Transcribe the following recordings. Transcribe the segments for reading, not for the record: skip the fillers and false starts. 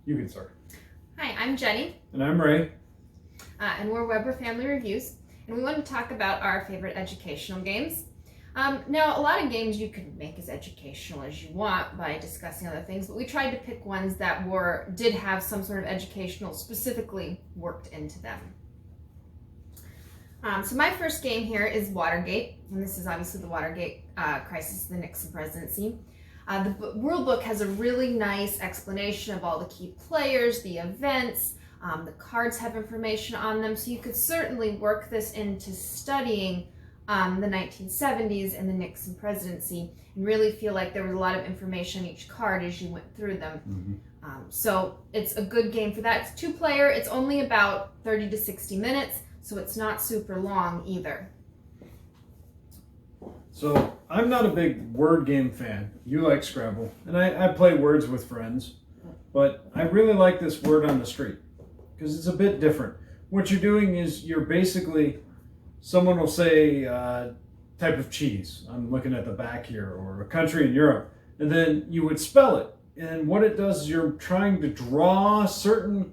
You can start. Hi, I'm Jenny. And I'm Ray. And we're Weber Family Reviews. And we want to talk about our favorite educational games. Now, a lot of games you can make as educational as you want by discussing other things, but we tried to pick ones that did have some sort of educational specifically worked into them. So my first game here is Watergate, and this is obviously the Watergate crisis of the Nixon presidency. The rule book has a really nice explanation of all the key players, the events, the cards have information on them, so you could certainly work this into studying the 1970s and the Nixon presidency and really feel like there was a lot of information on each card as you went through them. Mm-hmm. So it's a good game for that. It's 2-player, it's only about 30 to 60 minutes, so it's not super long either. So I'm not a big word game fan. You like Scrabble, and I play words with friends, but I really like this word on the street because it's a bit different. What you're doing is you're basically, someone will say type of cheese. I'm looking at the back here, or a country in Europe, and then you would spell it. And what it does is you're trying to draw certain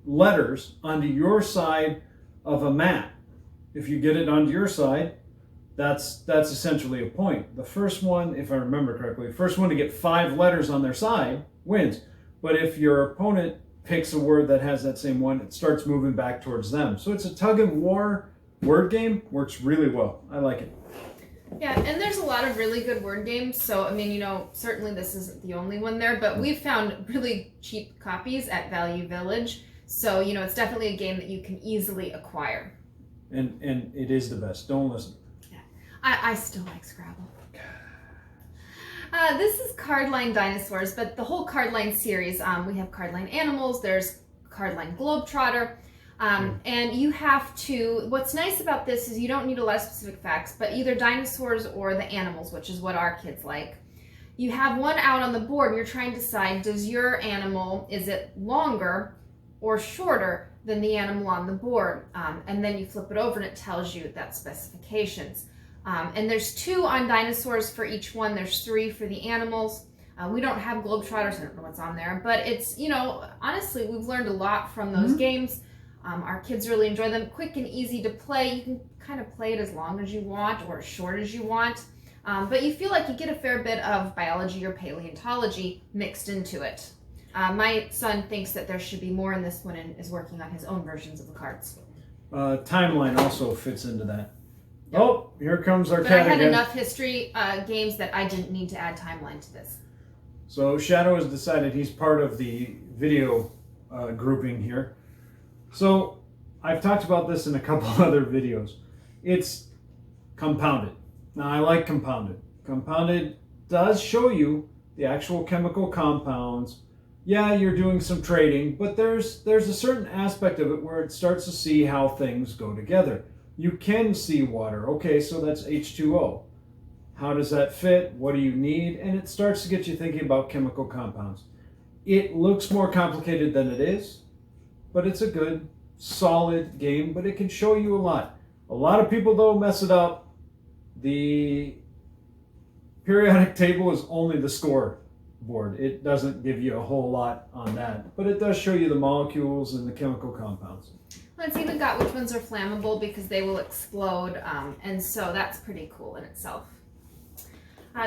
letters onto your side of a map. If you get it onto your side, that's essentially a point. The first one, if I remember correctly, the first one to get 5 letters on their side wins. But if your opponent picks a word that has that same one, it starts moving back towards them. So it's a tug of war word game, works really well. I like it. Yeah, and there's a lot of really good word games. So, I mean, certainly this isn't the only one there, but we've found really cheap copies at Value Village. So, it's definitely a game that you can easily acquire. And it is the best. Don't listen. I still like Scrabble. This is Cardline Dinosaurs, but the whole Cardline series, we have Cardline Animals, there's Cardline Globetrotter, and you have to, what's nice about this is you don't need a lot of specific facts, but either dinosaurs or the animals, which is what our kids like. You have one out on the board and you're trying to decide, does your animal, is it longer or shorter than the animal on the board? And then you flip it over and it tells you that specifications. And there's 2 on dinosaurs for each one. There's 3 for the animals. We don't have Globetrotters. I don't know what's on there. But it's, honestly, we've learned a lot from those games. Our kids really enjoy them. Quick and easy to play. You can kind of play it as long as you want or as short as you want. But you feel like you get a fair bit of biology or paleontology mixed into it. My son thinks that there should be more in this one and is working on his own versions of the cards. Timeline also fits into that. Yep. Oh, here comes our but cat I had again. enough history games that I didn't need to add timeline to this. So Shadow has decided he's part of the video grouping here. So I've talked about this in a couple other videos. It's compounded. Now I like compounded. Compounded does show you the actual chemical compounds. Yeah, you're doing some trading, but there's a certain aspect of it where it starts to see how things go together. You can see water. Okay, so that's H2O. How does that fit? What do you need? And it starts to get you thinking about chemical compounds. It looks more complicated than it is, but it's a good, solid game, but it can show you a lot. A lot of people, though, mess it up. The periodic table is only the score board. It doesn't give you a whole lot on that, but it does show you the molecules and the chemical compounds. Well, it's even got which ones are flammable because they will explode, and so that's pretty cool in itself.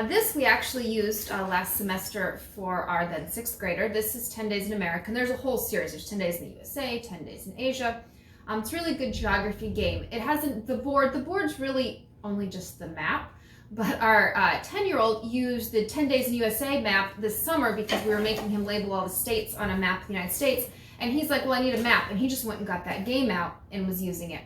This we actually used last semester for our then 6th grader. This is 10 Days in America, and there's a whole series. There's 10 Days in the USA, 10 Days in Asia. It's a really good geography game. It hasn't, the board's really only just the map, but our 10-year-old used the 10 Days in USA map this summer because we were making him label all the states on a map of the United States. And he's like, well, I need a map. And he just went and got that game out and was using it.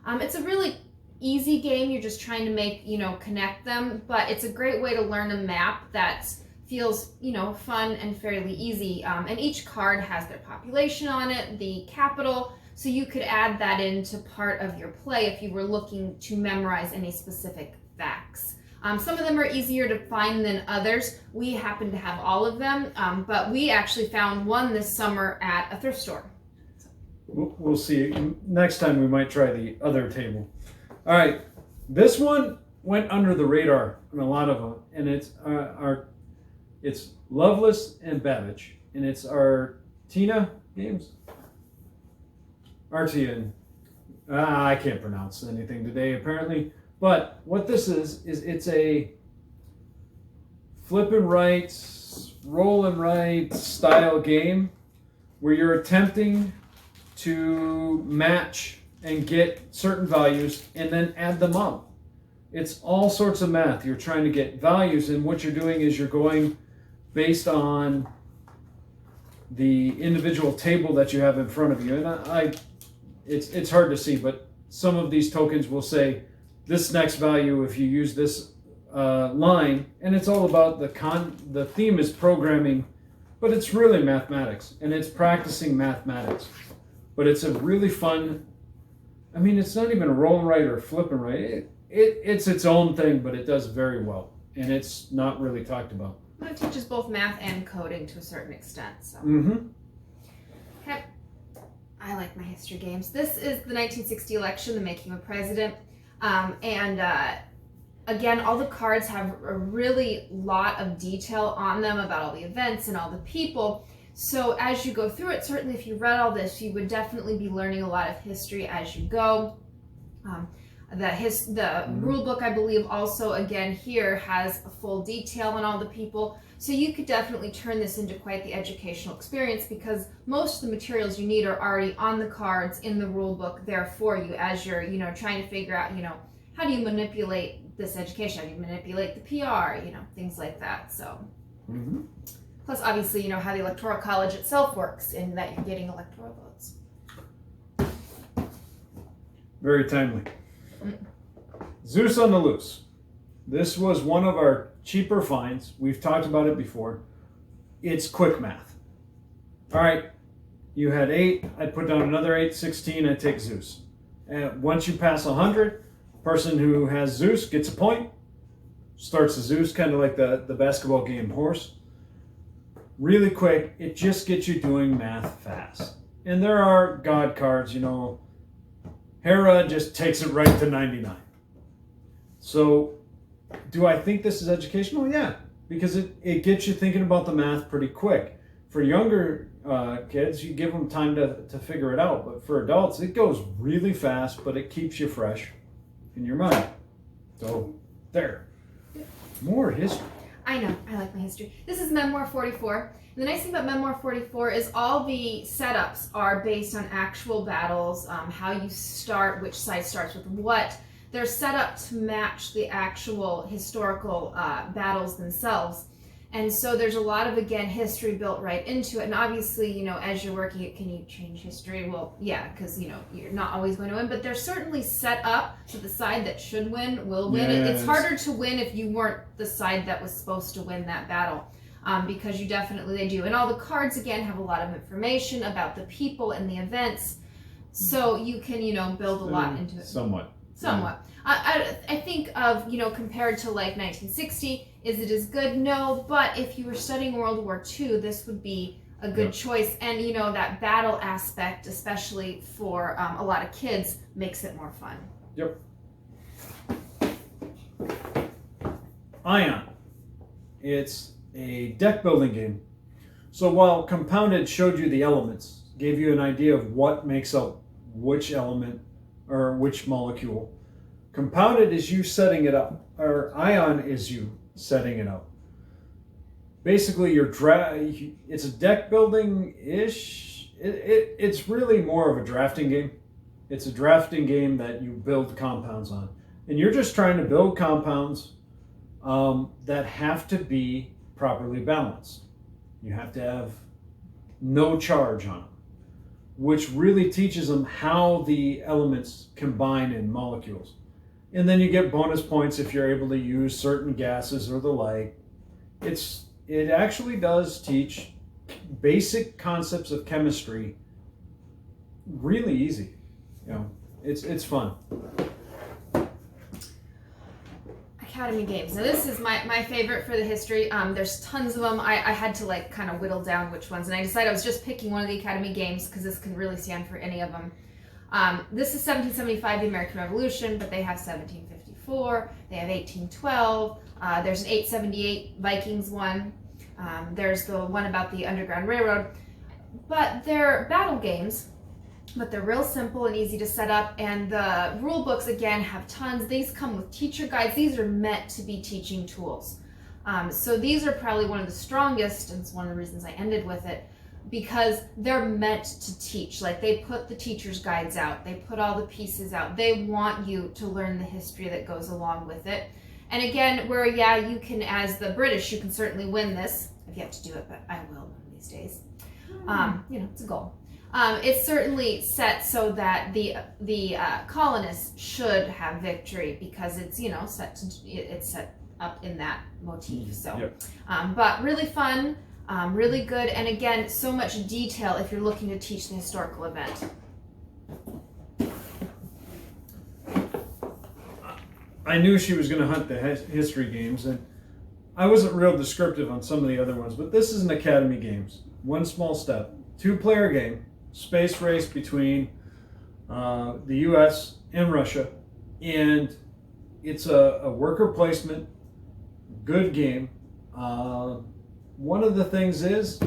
It's a really easy game. You're just trying to make, connect them. But it's a great way to learn a map that feels, fun and fairly easy. And each card has their population on it, the capital. So you could add that into part of your play if you were looking to memorize any specific facts. Some of them are easier to find than others. We happen to have all of them, but we actually found one this summer at a thrift store. We'll see. Next time we might try the other table. All right, this one went under the radar on a lot of them, and it's Loveless and Babbage. and it's Artina Games. Artian. I can't pronounce anything today apparently. But what this is it's a flip and right, roll and right style game where you're attempting to match and get certain values and then add them up. It's all sorts of math. You're trying to get values, and what you're doing is you're going based on the individual table that you have in front of you. And it's hard to see, but some of these tokens will say this next value if you use this line, and it's all about the theme is programming, but it's really mathematics, and it's practicing mathematics. But it's a really fun, I mean, it's not even a roll and write or flip and write. It's its own thing, but it does very well, and it's not really talked about. Well, it teaches both math and coding to a certain extent. So. Okay. I like my history games. This is the 1960 election, the making of a president. Again, all the cards have a really lot of detail on them about all the events and all the people. So as you go through it, certainly if you read all this, you would definitely be learning a lot of history as you go. The rule book, I believe, also again here has a full detail on all the people. So you could definitely turn this into quite the educational experience, because most of the materials you need are already on the cards in the rule book there for you as you're, trying to figure out, how do you manipulate this education? How do you manipulate the PR? Things like that. So, plus obviously, how the Electoral College itself works in that you're getting electoral votes. Very timely. Zeus on the Loose. This was one of our cheaper finds. We've talked about it before. It's quick math. All right, you had 8. I put down another 8, 16. I take Zeus. And once you pass 100, person who has Zeus gets a point. Starts the Zeus, kind of like the basketball game horse. Really quick. It just gets you doing math fast. And there are God cards, Hera just takes it right to 99. So, do I think this is educational? Yeah, because it gets you thinking about the math pretty quick. For younger kids, you give them time to figure it out. But for adults, it goes really fast, but it keeps you fresh in your mind. So, there. More history. I know. I like my history. This is Memoir 44. And the nice thing about Memoir 44 is all the setups are based on actual battles, how you start, which side starts with what. They're set up to match the actual historical battles themselves. And so there's a lot of, again, history built right into it. And obviously, as you're working it, can you change history? Well, yeah, because, you're not always going to win. But they're certainly set up so the side that should win will win. Yes. It's harder to win if you weren't the side that was supposed to win that battle. Because they do. And all the cards, again, have a lot of information about the people and the events. So you can, build a lot into it. Somewhat. I think of, compared to like 1960, is it as good? No, but if you were studying World War II, this would be a good choice. And, that battle aspect, especially for a lot of kids, makes it more fun. Yep. Ion. It's a deck building game. So while Compounded showed you the elements, gave you an idea of what makes up which element or which molecule, Compounded is you setting it up, or Ion is you setting it up. Basically, it's a deck building-ish. It's really more of a drafting game. It's a drafting game that you build compounds on. And you're just trying to build compounds that have to be properly balanced. You have to have no charge on them, which really teaches them how the elements combine in molecules. And then you get bonus points if you're able to use certain gases or the like. It actually does teach basic concepts of chemistry really easy. It's fun. Academy games. Now this is my favorite for the history. There's tons of them. I had to kind of whittle down which ones, and I decided I was just picking one of the Academy games because this can really stand for any of them. This is 1775, the American Revolution, but they have 1754. They have 1812. There's an 878 Vikings one. There's the one about the Underground Railroad. But they're battle games, but they're real simple and easy to set up. And the rule books, again, have tons. These come with teacher guides. These are meant to be teaching tools. So these are probably one of the strongest, and it's one of the reasons I ended with it, because they're meant to teach. Like, they put the teacher's guides out. They put all the pieces out. They want you to learn the history that goes along with it. And again, where, yeah, you can, as the British, you can certainly win this. I've yet to do it, but I will one of these days. It's a goal. It's certainly set so that the colonists should have victory, because it's it's set up in that motif. So, yep. But really fun, really good, and again, so much detail if you're looking to teach the historical event. I knew she was going to hunt the history games, and I wasn't real descriptive on some of the other ones, but this is an Academy Games. One small step, 2-player game, space race between the U.S. and Russia, and it's a worker placement, good game. One of the things is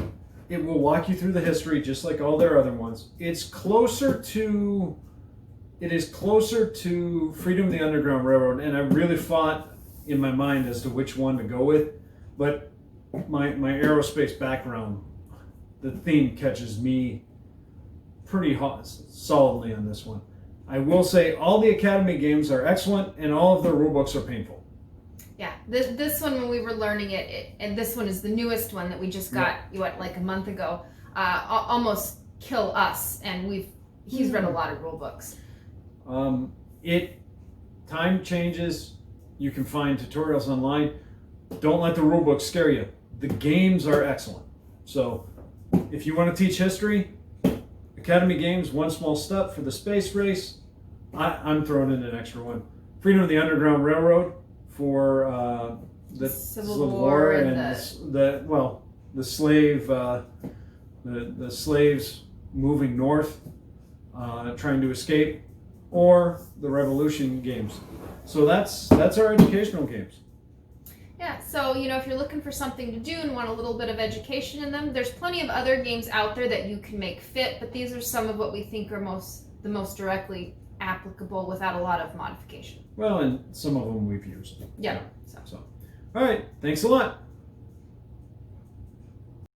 it will walk you through the history just like all their other ones. It is closer to Freedom of the Underground Railroad, and I really fought in my mind as to which one to go with, but my aerospace background, the theme catches me pretty solidly on this one. I will say all the Academy games are excellent, and all of their rule books are painful. Yeah, this one, when we were learning it, and this one is the newest one that we just got, like a month ago, almost kill us, and he's read a lot of rule books. Time changes. You can find tutorials online. Don't let the rule book scare you. The games are excellent. So if you want to teach history, Academy Games, one small step. For the space race, I'm throwing in an extra one. Freedom of the Underground Railroad for the Civil War and the slaves moving north, trying to escape, or the Revolution games. So that's our educational games. Yeah, so if you're looking for something to do and want a little bit of education in them, there's plenty of other games out there that you can make fit, but these are some of what we think are the most directly applicable without a lot of modification. Well, and some of them we've used. Yeah. So. All right, thanks a lot.